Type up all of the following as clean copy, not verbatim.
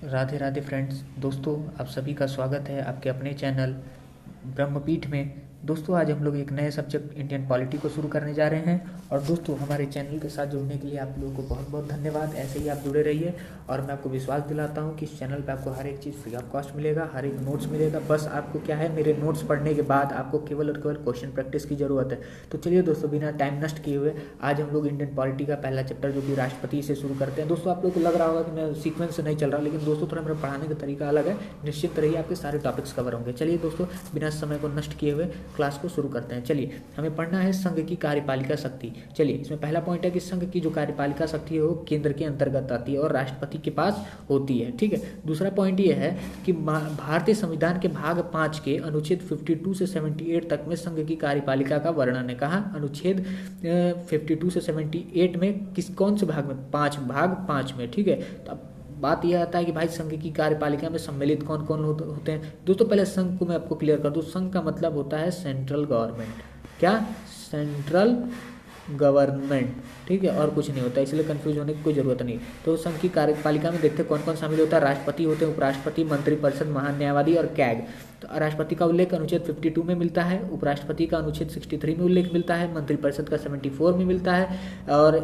Radhe Radhe friends. दोस्तों, आप सभी का स्वागत है आपके अपने चैनल ब्रह्मपीठ में। दोस्तों, आज हम लोग एक नए सब्जेक्ट इंडियन पॉलिटी को शुरू करने जा रहे हैं। और दोस्तों, हमारे चैनल के साथ जुड़ने के लिए आप लोगों को बहुत बहुत धन्यवाद। ऐसे ही आप जुड़े रहिए और मैं आपको विश्वास दिलाता हूं कि इस चैनल पे आपको हर एक चीज़ फ्री ऑफ कॉस्ट मिलेगा, हर एक नोट्स मिलेगा। बस आपको क्या है, मेरे नोट्स पढ़ने के बाद आपको केवल और केवल क्वेश्चन प्रैक्टिस की ज़रूरत है। तो चलिए दोस्तों, बिना टाइम नष्ट किए हुए आज हम लोग इंडियन पॉलिटी का पहला चैप्टर जो कि राष्ट्रपति से शुरू करते हैं। दोस्तों, आप लोग को लग रहा होगा कि मैं सीक्वेंस से नहीं चल रहा, लेकिन दोस्तों थोड़ा मेरा पढ़ाने का तरीका अलग है। निश्चित रहिए, आपके सारे टॉपिक्स कवर होंगे। चलिए दोस्तों, बिना समय को नष्ट किए हुए क्लास को शुरू करते हैं। चलिए, हमें पढ़ना है संघ की कार्यपालिका शक्ति। चलिए, इसमें पहला पॉइंट है कि संघ की जो कार्यपालिका शक्ति है वो केंद्र के अंतर्गत आती है और राष्ट्रपति के पास होती है। ठीक है। दूसरा पॉइंट ये है कि भारतीय संविधान के भाग 5 के अनुच्छेद 52 से 78 तक में संघ की कार्यपालिका का वर्णन है। कहा अनुच्छेद 52 से 78 में कौन से भाग में? भाग 5 में। ठीक है। तो अब बात यह आता है कि भाई संघ की कार्यपालिका में सम्मिलित कौन कौन होते हैं। दोस्तों, पहले संघ को मैं आपको क्लियर कर दूं। संघ का मतलब होता है सेंट्रल गवर्नमेंट। क्या? Central government. ठीक है, और कुछ नहीं होता, इसलिए कंफ्यूज होने की कोई जरूरत नहीं। तो संघ की कार्यपालिका में देखते हैं कौन कौन शामिल होता है। राष्ट्रपति होते हैं, उपराष्ट्रपति, मंत्रिपरिषद, महान्यायवादी और कैग। तो राष्ट्रपति का उल्लेख अनुच्छेद 52 में मिलता है, उपराष्ट्रपति का अनुच्छेद 63 में उल्लेख मिलता है, मंत्रिपरिषद का 74 में मिलता है और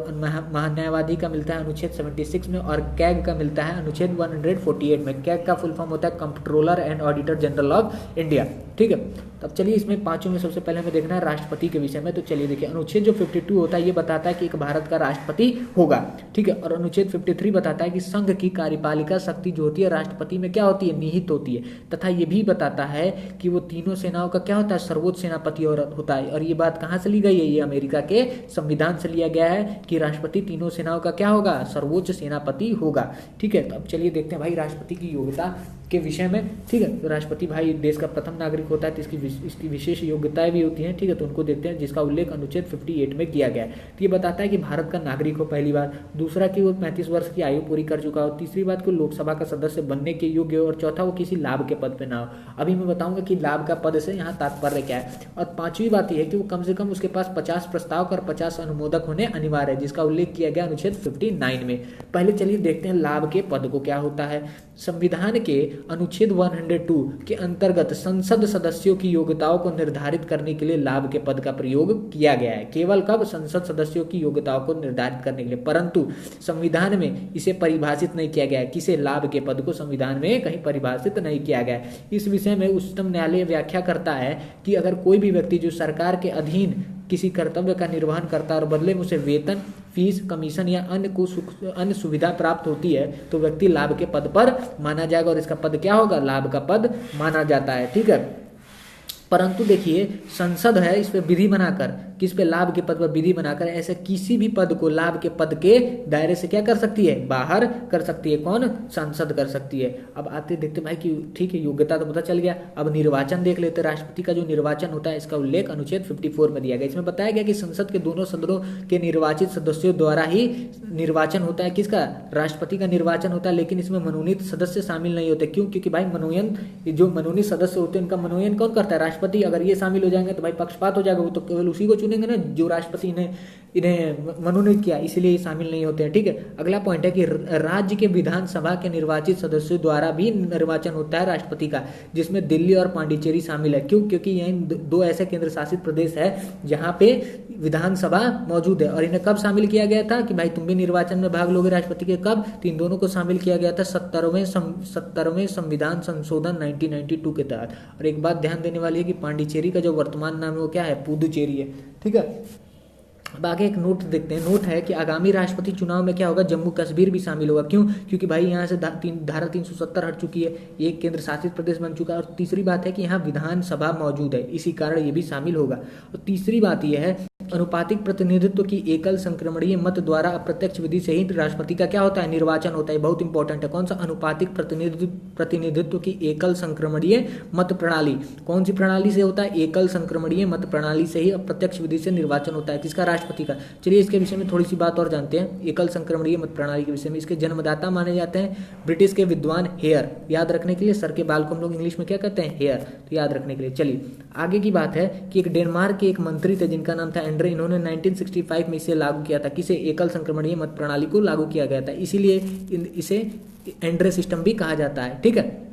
महान्यायवादी का मिलता है अनुच्छेद 76 में और कैग का मिलता है अनुच्छेद 148 में। कैग का फुल फॉर्म होता है comptroller and auditor general of India. ठीक है। तो अब चलिए, इसमें पांचों में सबसे पहले हमें देखना है राष्ट्रपति के विषय में। तो चलिए देखिए, अनुच्छेद जो 52 होता है ये बताता है कि एक भारत का राष्ट्रपति होगा। ठीक है। और अनुच्छेद 53 बताता है कि संघ की कार्यपालिका शक्ति जो होती है राष्ट्रपति में क्या होती है? निहित होती है। तथा ये भी बताता है कि वो तीनों सेनाओं का क्या होता है? सर्वोच्च सेनापति होता है। और ये बात कहाँ से ली गई है? ये अमेरिका के संविधान से लिया गया है कि राष्ट्रपति तीनों सेनाओं का क्या होगा? सर्वोच्च सेनापति होगा। ठीक है। तो अब चलिए देखते हैं भाई राष्ट्रपति की योग्यता के विषय में। ठीक है। तो राष्ट्रपति भाई देश का प्रथम नागरिक होता है, तो इसकी विशेष योग्यताएं भी होती हैं। ठीक है। तो उनको देखते हैं, जिसका उल्लेख अनुच्छेद 58 में किया गया है। तो ये बताता है कि भारत का नागरिक हो पहली बार, दूसरा कि वो 35 वर्ष की आयु पूरी कर चुका हो, तीसरी बात कि लोकसभा का सदस्य बनने के योग्य हो और चौथा वो किसी लाभ के पद पे ना हो। अभी मैं बताऊंगा कि लाभ का पद से यहाँ तात्पर्य क्या है। और पांचवी बात यह है कि वो कम से कम उसके पास 50 प्रस्ताव और 50 अनुमोदक होने अनिवार्य है, जिसका उल्लेख किया गया अनुच्छेद 59 में। पहले चलिए देखते हैं लाभ के पद को क्या होता है। संविधान के अनुच्छेद 102 के अंतर्गत संसद सदस्यों की योग्यताओं को निर्धारित करने के लिए लाभ के पद का प्रयोग किया गया है। केवल कब? संसद सदस्यों की योग्यताओं को निर्धारित करने के लिए, परंतु संविधान में इसे परिभाषित नहीं किया गया है। किसे? लाभ के पद को संविधान में कहीं परिभाषित नहीं किया गया है। इस विषय में उच्चतम न्यायालय व्याख्या करता है कि अगर कोई भी व्यक्ति जो सरकार के अधीन किसी कर्तव्य का निर्वहन करता है और बदले में उसे वेतन, फीस, कमीशन या अन्य सुविधा प्राप्त होती है तो व्यक्ति लाभ के पद पर माना जाएगा और इसका पद क्या होगा? लाभ का पद माना जाता है। ठीक है। परंतु देखिए, संसद है इस पे विधि बनाकर, किस पे? लाभ के पद पर विधि बनाकर ऐसे किसी भी पद को लाभ के पद के दायरे से क्या कर सकती है? बाहर कर सकती है। कौन? संसद कर सकती है। अब आते देखते भाई कि ठीक है, योग्यता तो पता चल गया। अब निर्वाचन देख लेते। राष्ट्रपति का जो निर्वाचन होता है इसका उल्लेख अनुच्छेद 54 में दिया गया। इसमें बताया गया कि संसद के दोनों सदनों के निर्वाचित सदस्यों द्वारा ही निर्वाचन होता है। किसका? राष्ट्रपति का निर्वाचन होता है, लेकिन इसमें मनोनीत सदस्य शामिल नहीं होते। क्यों? क्योंकि भाई जो मनोनीत सदस्य होते हैं उनका मनोनयन कौन करता है? राष्ट्रपति। अगर ये शामिल हो जाएंगे तो भाई पक्षपात हो जाएगा, वो तो केवल उसी को चुनेंगे ना जो राष्ट्रपति ने इन्हें मनोनीत किया, इसलिए शामिल नहीं होते हैं। ठीक है। अगला पॉइंट है कि राज्य के विधानसभा के निर्वाचित सदस्यों द्वारा भी निर्वाचन होता है राष्ट्रपति का, जिसमें दिल्ली और पांडिचेरी शामिल है। क्यों? क्योंकि यह दो ऐसे केंद्र शासित प्रदेश है जहां पे विधानसभा मौजूद है। और इन्हें कब शामिल किया गया था कि भाई तुम भी निर्वाचन में भाग लोगे राष्ट्रपति के? कब? तो इन दोनों को शामिल किया गया था 70वें संविधान संशोधन 1992 के तहत। और एक बात ध्यान देने वाली है कि पांडिचेरी का जो वर्तमान नाम है वो क्या है? पुदुचेरी है। ठीक है। अब आगे एक नोट देखते हैं। नोट है कि आगामी राष्ट्रपति चुनाव में क्या होगा? जम्मू कश्मीर भी शामिल होगा। क्यों? क्योंकि भाई यहाँ से धारा 370 हट चुकी है, एक केंद्र शासित प्रदेश बन चुका है। और तीसरी बात है कि यहाँ विधानसभा मौजूद है, इसी कारण ये भी शामिल होगा। और तीसरी बात यह है, अनुपातिक प्रतिनिधित्व की एकल संक्रमणीय मत द्वारा अप्रत्यक्ष विधि से ही राष्ट्रपति का क्या होता है? निर्वाचन होता है। बहुत इंपॉर्टेंट है। कौन सा? अनुपातिक प्रतिनिधित्व की एकल संक्रमणीय मत प्रणाली। कौन सी प्रणाली से होता है? एकल संक्रमणीय मत प्रणाली से ही अप्रत्यक्ष विधि से निर्वाचन होता है। किसका? राष्ट्रपति का। चलिए इसके विषय में थोड़ी सी बात और जानते हैं। एकल संक्रमणीय मत प्रणाली के विषय में इसके जन्मदाता माने जाते हैं ब्रिटिश के विद्वान हेयर। याद रखने के लिए, सर के बाल को हम लोग इंग्लिश में क्या कहते हैं, हेयर, तो याद रखने के लिए। चलिए आगे की बात है कि एक डेनमार्क के एक मंत्री थे जिनका नाम था एंड्रे। इन्होंने 1965 में इसे लागू किया था। किसे? एकल संक्रमणीय मत प्रणाली को लागू किया गया था, इसीलिए इसे एंड्रे सिस्टम भी कहा जाता है। ठीक है,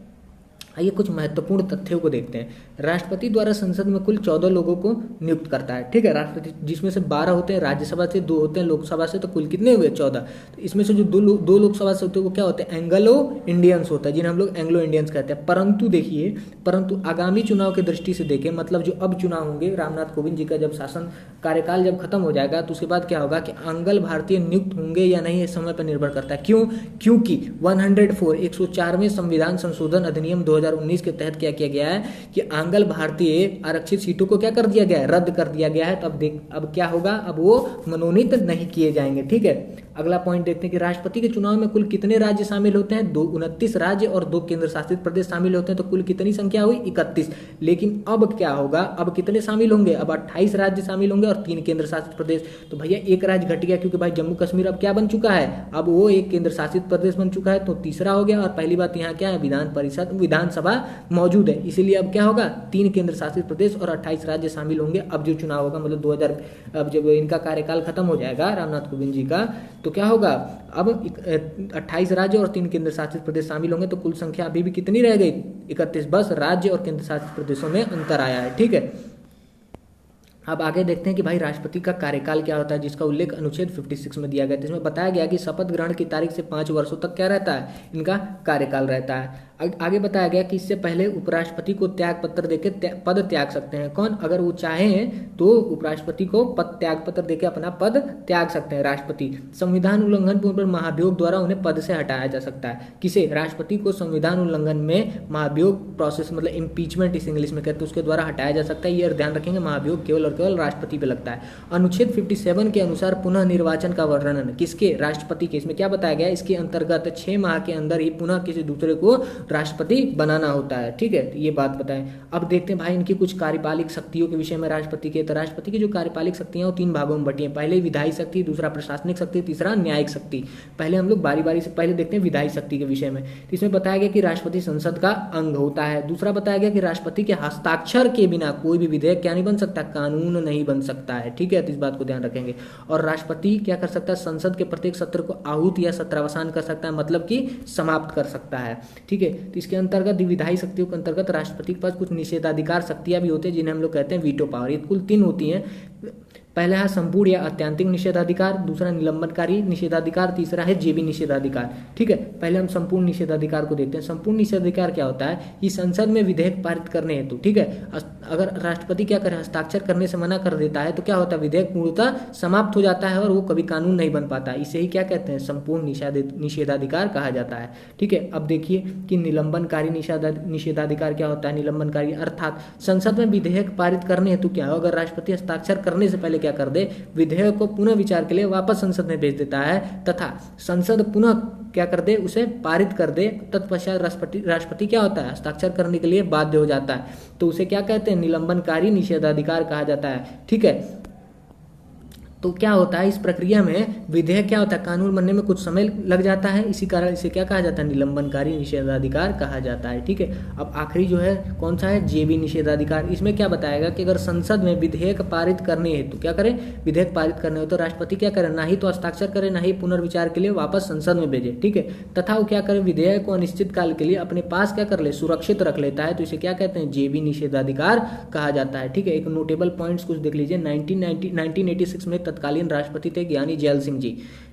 आइए कुछ महत्वपूर्ण तथ्यों को देखते हैं। राष्ट्रपति द्वारा संसद में कुल 14 लोगों को नियुक्त करता है। ठीक है, राष्ट्रपति, जिसमें से 12 होते हैं राज्यसभा से, 2 होते हैं लोकसभा से, तो कुल कितने हुए? 14। तो इसमें से जो दो लोकसभा से होते हैं वो क्या होते हैं? एंग्लो इंडियंस होता है, जिन्हें हम लोग एंग्लो इंडियंस कहते हैं। परंतु देखिए, परंतु आगामी चुनाव की दृष्टि से देखें, मतलब जो अब चुनाव होंगे, रामनाथ कोविंद जी का जब शासन कार्यकाल जब खत्म हो जाएगा तो उसके बाद क्या होगा कि आंग्ल भारतीय नियुक्त होंगे या नहीं, इस समय पर निर्भर करता है। क्यों? क्योंकि 104वें संविधान संशोधन अधिनियम 2019 के तहत क्या किया गया है कि आंग्ल भारतीय आरक्षित सीटों को क्या कर दिया गया है? रद्द कर दिया गया है। तो अब क्या होगा? अब वो मनोनीत नहीं किए जाएंगे। ठीक है, अगला पॉइंट देखते हैं कि राष्ट्रपति के चुनाव में कुल कितने राज्य शामिल होते हैं? 29 राज्य और 2 केंद्र शासित प्रदेश शामिल होते हैं। तो कुल कितनी संख्या हुई? 31। लेकिन अब क्या होगा? अब कितने शामिल होंगे? अब 28 राज्य शामिल होंगे और 3 केंद्र शासित प्रदेश। तो भैया एक राज्य घट गया, क्योंकि भाई जम्मू कश्मीर अब क्या बन चुका है? अब वो एक केंद्र शासित प्रदेश बन चुका है, तो तीसरा हो गया। और पहली बात यहाँ क्या है? विधानसभा मौजूद है, इसीलिए अब क्या होगा? 3 केंद्र शासित प्रदेश और 28 राज्य शामिल होंगे। अब जो चुनाव होगा, मतलब 2000, अब जब इनका कार्यकाल खत्म हो जाएगा रामनाथ कोविंद जी का, तो क्या होगा? अब 28 राज्य और 3 केंद्र शासित प्रदेश शामिल होंगे। तो कुल संख्या अभी भी कितनी रह गई? 31। बस राज्य और केंद्र शासित प्रदेशों में अंतर आया है। ठीक है, अब आगे देखते हैं कि भाई राष्ट्रपति का कार्यकाल क्या होता है, जिसका उल्लेख अनुच्छेद 56 में दिया गया है। इसमें बताया गया कि शपथ ग्रहण की तारीख से 5 वर्षों तक क्या रहता है? इनका कार्यकाल रहता है। आगे बताया गया कि इससे पहले उपराष्ट्रपति को त्याग पत्र देकर पद त्याग सकते हैं। कौन? अगर वो चाहें तो उपराष्ट्रपति को त्याग पत्र देकर अपना पद त्याग सकते हैं राष्ट्रपति। संविधान उल्लंघन पर महाभियोग द्वारा उन्हें पद से हटाया जा सकता है। किसे? राष्ट्रपति को संविधान उल्लंघन में महाभियोग प्रोसेस, मतलब इम्पीचमेंट इस इंग्लिश में कहते हैं, उसके द्वारा हटाया जा सकता है। ये ध्यान रखेंगे, महाभियोग केवल और केवल राष्ट्रपति पे लगता है। अनुच्छेद 57 के अनुसार पुनः निर्वाचन का वर्णन किसके? राष्ट्रपति के। इसमें क्या बताया गया? इसके अंतर्गत 6 माह के अंदर ही पुनः किसी दूसरे को राष्ट्रपति बनाना होता है। ठीक है, तो ये बात बताएं। अब देखते हैं भाई इनकी कुछ कार्यपालिक शक्तियों के विषय में राष्ट्रपति के। तो राष्ट्रपति की जो कार्यपालिक शक्तियां वो 3 भागों में बटी हैं। पहले विधायी शक्ति, दूसरा प्रशासनिक शक्ति, तीसरा न्यायिक शक्ति। पहले हम लोग बारी बारी से पहले देखते हैं विधायी शक्ति के विषय में। तो इसमें बताया गया कि राष्ट्रपति संसद का अंग होता है। दूसरा बताया गया कि राष्ट्रपति के हस्ताक्षर के बिना कोई भी विधेयक क्या नहीं बन सकता? कानून नहीं बन सकता है। ठीक है, तो इस बात को ध्यान रखेंगे। और राष्ट्रपति क्या कर सकता है? संसद के प्रत्येक सत्र को आहूत या सत्रावसान कर सकता है, मतलब कि समाप्त कर सकता है। ठीक है, तो इसके अंतर्गत विधायी शक्तियों के अंतर्गत राष्ट्रपति के पास कुछ निषेधाधिकार शक्तियां भी होती है, जिन्हें हम लोग कहते हैं वीटो पावर। ये कुल 3 होती हैं। पहला है संपूर्ण या अत्यंतिक निषेधाधिकार, दूसरा निलंबनकारी निषेधाधिकार, तीसरा है जेबी निषेधाधिकार। ठीक है, पहले हम संपूर्ण निषेधाधिकार को देखते हैं। संपूर्ण निषेधाधिकार क्या होता है कि संसद में विधेयक पारित करने हेतु, ठीक है, अगर राष्ट्रपति क्या करे? हस्ताक्षर करने से मना कर देता है तो क्या होता है? विधेयक पूर्णतः समाप्त हो जाता है और वो कभी कानून नहीं बन पाता। इसे ही क्या कहते हैं? संपूर्ण निषेधाधिकार कहा जाता है। ठीक है, अब देखिए कि निलंबनकारी निषेधाधिकार क्या होता है। निलंबनकारी अर्थात संसद में विधेयक पारित करने हेतु क्या हो, अगर राष्ट्रपति हस्ताक्षर करने से पहले क्या कर दे? विधेयक को पुनः विचार के लिए वापस संसद में भेज देता है तथा संसद पुनः क्या कर दे? उसे पारित कर दे। तत्पश्चात राष्ट्रपति क्या होता है? हस्ताक्षर करने के लिए बाध्य हो जाता है। तो उसे क्या कहते हैं? निलंबनकारी निषेधाधिकार कहा जाता है। ठीक है, तो क्या होता है इस प्रक्रिया में? विधेयक क्या होता है? कानून बनने में कुछ समय लग जाता है, इसी कारण इसे क्या कहा जाता है? निलंबनकारी निषेधाधिकार कहा जाता है। ठीक है, अब आखिरी जो है कौन सा है? जेबी निषेधाधिकार। इसमें क्या बताएगा कि अगर संसद में विधेयक पारित करने हेतु क्या करें? विधेयक पारित करने हेतु तो राष्ट्रपति क्या करे? ना ही तो हस्ताक्षर करे, ना ही पुनर्विचार के लिए वापस संसद में भेजे। ठीक है, तथा वो क्या करे? विधेयक को अनिश्चित काल के लिए अपने पास क्या कर ले? सुरक्षित रख लेता है। तो इसे क्या कहते हैं? जेबी निषेधाधिकार कहा जाता है। ठीक है, एक नोटेबल पॉइंट्स कुछ देख लीजिए। 1986 में तत्कालीन राष्ट्रपति थे ज्ञानी जैल सिंह जी।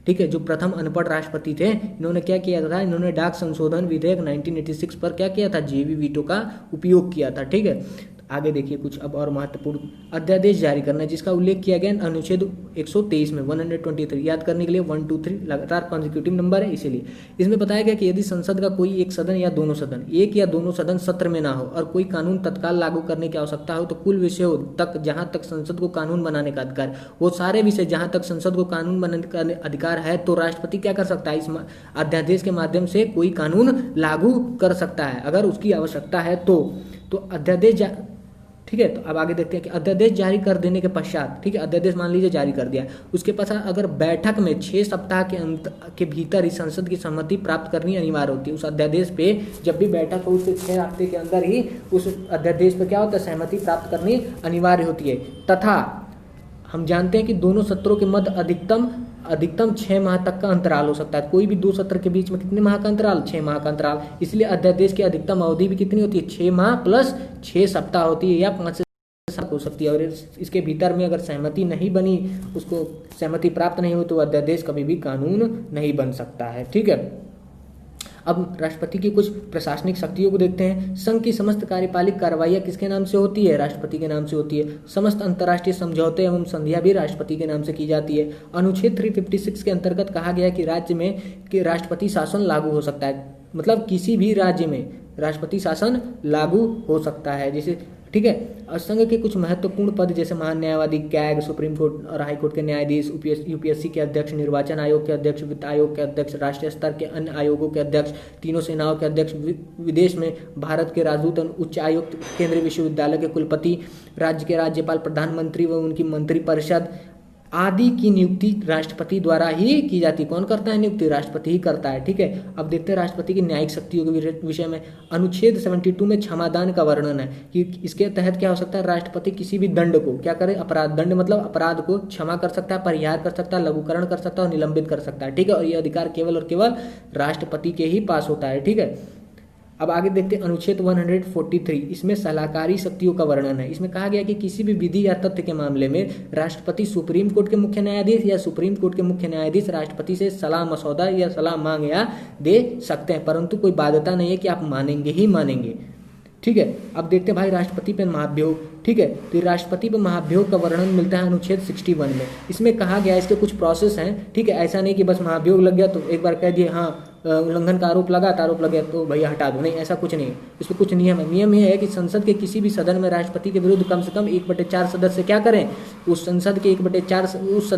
ठीक है, जो प्रथम अनपढ़ राष्ट्रपति थे, इन्होंने क्या किया था? इन्होंने डाक संशोधन विधेयक 1986 पर क्या किया था? जेबी वीटो का उपयोग किया था। ठीक है, आगे देखिए कुछ अब और महत्वपूर्ण अध्यादेश जारी करना, जिसका उल्लेख किया गया अनुच्छेद 123 में 123। याद करने के लिए 1 2 3 लगातार कॉन्जिक्यूटिव नंबर है, इसीलिए इसमें बताया गया कि यदि संसद का कोई एक सदन या दोनों सदन, एक या दोनों सदन सत्र में ना हो और कोई कानून तत्काल लागू करने की आवश्यकता हो, तो कुल विषयों तक जहां तक संसद को कानून बनाने का अधिकार, वो सारे विषय जहां तक संसद को कानून बनाने का अधिकार है, तो राष्ट्रपति क्या कर सकता है? इस अध्यादेश के माध्यम से कोई कानून लागू कर सकता है अगर उसकी आवश्यकता है तो अध्यादेश ठीक है। तो अब आगे देखते हैं कि अध्यादेश जारी कर देने के पश्चात, ठीक है, अध्यादेश मान लीजिए जारी कर दिया, उसके पश्चात अगर बैठक में 6 सप्ताह के अंत के भीतर ही संसद की सहमति प्राप्त करनी अनिवार्य होती है। उस अध्यादेश पे जब भी बैठक हो उसके 6 हफ्ते के अंदर ही उस अध्यादेश पे क्या होता है, सहमति प्राप्त करनी अनिवार्य होती है। तथा हम जानते हैं कि दोनों सत्रों के मध्य अधिकतम 6 माह तक का अंतराल हो सकता है। कोई भी 2 सत्र के बीच में कितने माह का अंतराल, 6 माह का अंतराल। इसलिए अध्यादेश की अधिकतम अवधि भी कितनी होती है, 6 माह प्लस 6 सप्ताह होती है, या 5 से हो सकती है। और इसके भीतर में अगर सहमति नहीं बनी, उसको सहमति प्राप्त नहीं हुई, तो अध्यादेश कभी भी कानून नहीं बन सकता है। ठीक है। अब राष्ट्रपति की कुछ प्रशासनिक शक्तियों को देखते हैं। संघ की समस्त कार्यपालिक कार्रवाइयाँ किसके नाम से होती है, राष्ट्रपति के नाम से होती है। समस्त अंतर्राष्ट्रीय समझौते एवं संधियां भी राष्ट्रपति के नाम से की जाती है। अनुच्छेद 356 के अंतर्गत कहा गया है कि राज्य में कि राष्ट्रपति शासन लागू हो सकता है, मतलब किसी भी राज्य में राष्ट्रपति शासन लागू हो सकता है। जैसे ठीक है। और संघ के कुछ महत्वपूर्ण पद जैसे महान न्यायवादी, कैग, सुप्रीम कोर्ट और हाई कोर्ट के न्यायाधीश, यूपीएससी के अध्यक्ष, निर्वाचन आयोग के अध्यक्ष, वित्त आयोग के अध्यक्ष, राष्ट्रीय स्तर के अन्य आयोगों के अध्यक्ष, तीनों सेनाओं के अध्यक्ष, विदेश में भारत के राजदूत, उच्च आयुक्त, केंद्रीय विश्वविद्यालय के कुलपति, राज्य के राज्यपाल, प्रधानमंत्री व उनकी मंत्रिपरिषद आदि की नियुक्ति राष्ट्रपति द्वारा ही की जाती है। कौन करता है नियुक्ति, राष्ट्रपति ही करता है। ठीक है। अब देखते हैं राष्ट्रपति की न्यायिक शक्तियों के विषय में। अनुच्छेद 72 में क्षमादान का वर्णन है कि इसके तहत क्या हो सकता है, राष्ट्रपति किसी भी दंड को क्या करे, अपराध दंड मतलब अपराध को क्षमा कर सकता है, परिहार कर सकता है, लघुकरण कर सकता है और निलंबित कर सकता है। ठीक है। और ये अधिकार केवल और केवल राष्ट्रपति के ही पास होता है। ठीक है। अब आगे देखते हैं अनुच्छेद 143, इसमें सलाहकारी शक्तियों का वर्णन है। इसमें कहा गया कि किसी भी विधि या तथ्य के मामले में राष्ट्रपति सुप्रीम कोर्ट के मुख्य न्यायाधीश या सुप्रीम कोर्ट के मुख्य न्यायाधीश राष्ट्रपति से सलाह मसौदा या सलाह मांग या दे सकते हैं, परंतु कोई बाध्यता नहीं है कि आप मानेंगे ही मानेंगे। ठीक है। अब देखते हैं भाई राष्ट्रपति पर महाभियोग। ठीक है। तो राष्ट्रपति पर महाभियोग का वर्णन मिलता है अनुच्छेद 61 में। इसमें कहा गया है, इसके कुछ प्रोसेस हैं। ठीक है। ऐसा नहीं कि बस महाभियोग लग गया तो एक बार कह दिए हाँ उल्लंघन का आरोप लगा तो भैया हटा दो, नहीं, ऐसा कुछ नहीं है। इसमें कुछ नियम है। नियम यह है कि संसद के किसी भी सदन में राष्ट्रपति के विरुद्ध कम से कम 1/4 सदस्य क्या करें, उस संसद के 1/4 उस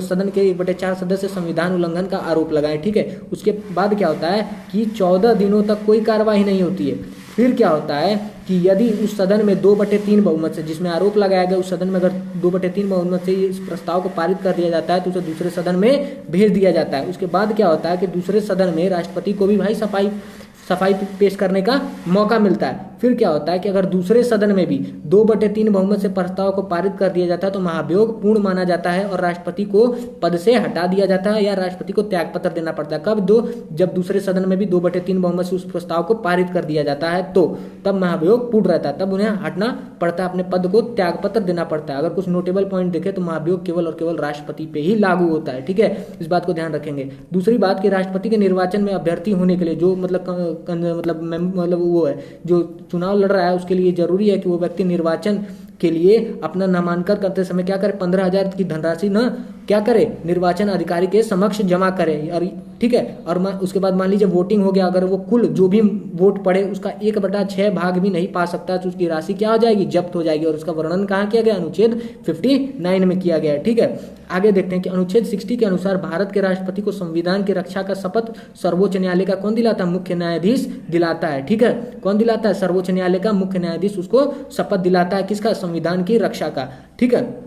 सदन के 1/4 सदस्य संविधान उल्लंघन का आरोप लगाएं। ठीक है। उसके बाद क्या होता है कि 14 दिनों तक कोई कार्रवाई नहीं होती है। फिर क्या होता है कि यदि उस सदन में 2/3 बहुमत से, जिसमें आरोप लगाया गया उस सदन में अगर 2/3 बहुमत से इस प्रस्ताव को पारित कर दिया जाता है तो उसे दूसरे सदन में भेज दिया जाता है। उसके बाद क्या होता है कि दूसरे सदन में राष्ट्रपति को भी भाई सफाई पेश करने का मौका मिलता है। फिर क्या होता है कि अगर दूसरे सदन में भी 2/3 बहुमत से प्रस्ताव को पारित कर दिया जाता है तो महाभियोग पूर्ण माना जाता है और राष्ट्रपति को पद से हटा दिया जाता है या राष्ट्रपति को त्यागपत्र देना पड़ता है। कब जब दूसरे सदन में भी 2/3 बहुमत से उस प्रस्ताव को पारित कर दिया जाता है तो तब महाभियोग पूर्ण रहता है, तब उन्हें हटना पड़ता है, अपने पद को त्यागपत्र देना पड़ता है। अगर कुछ नोटेबल पॉइंट देखे तो महाभियोग केवल और केवल राष्ट्रपति पे ही लागू होता है। ठीक है। इस बात को ध्यान रखेंगे। दूसरी बात कि राष्ट्रपति के निर्वाचन में अभ्यर्थी होने के लिए जो मतलब वो है जो चुनाव लड़ रहा है उसके लिए जरूरी है कि वो व्यक्ति निर्वाचन के लिए अपना नामांकन करते समय क्या करे, 15,000 की धनराशि न क्या करे, निर्वाचन अधिकारी के समक्ष जमा करे। और ठीक है। और उसके बाद मान लीजिए वोटिंग हो गया, अगर वो कुल जो भी वोट पड़े उसका 1/6 भाग भी नहीं पा सकता तो उसकी राशि क्या हो जाएगी, जब्त हो जाएगी। और उसका वर्णन कहाँ किया गया, अनुच्छेद 59 में किया गया है। ठीक है। आगे देखते हैं कि अनुच्छेद 60 के अनुसार भारत के राष्ट्रपति को संविधान की रक्षा का शपथ सर्वोच्च न्यायालय का कौन दिलाता है, मुख्य न्यायाधीश दिलाता है। ठीक है। कौन दिलाता है, सर्वोच्च न्यायालय का मुख्य न्यायाधीश उसको शपथ दिलाता है, किसका, संविधान की रक्षा का। ठीक है।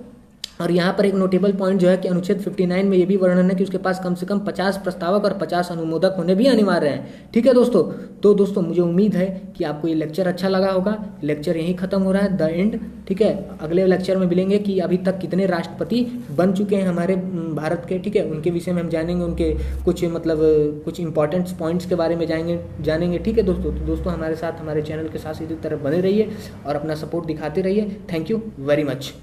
और यहाँ पर एक नोटेबल पॉइंट जो है कि अनुच्छेद 59 में ये भी वर्णन है कि उसके पास कम से कम 50 प्रस्तावक और 50 अनुमोदक होने भी अनिवार्य हैं। ठीक है दोस्तों। तो दोस्तों मुझे उम्मीद है कि आपको ये लेक्चर अच्छा लगा होगा। लेक्चर यहीं खत्म हो रहा है, द एंड। ठीक है। अगले लेक्चर में मिलेंगे कि अभी तक कितने राष्ट्रपति बन चुके हैं हमारे भारत के। ठीक है। उनके विषय में हम जानेंगे, उनके कुछ इंपॉर्टेंट पॉइंट्स के बारे में जानेंगे। ठीक है दोस्तों। तो दोस्तों हमारे साथ, हमारे चैनल के साथ इसी तरह बने रहिए और अपना सपोर्ट दिखाते रहिए। Thank you very much.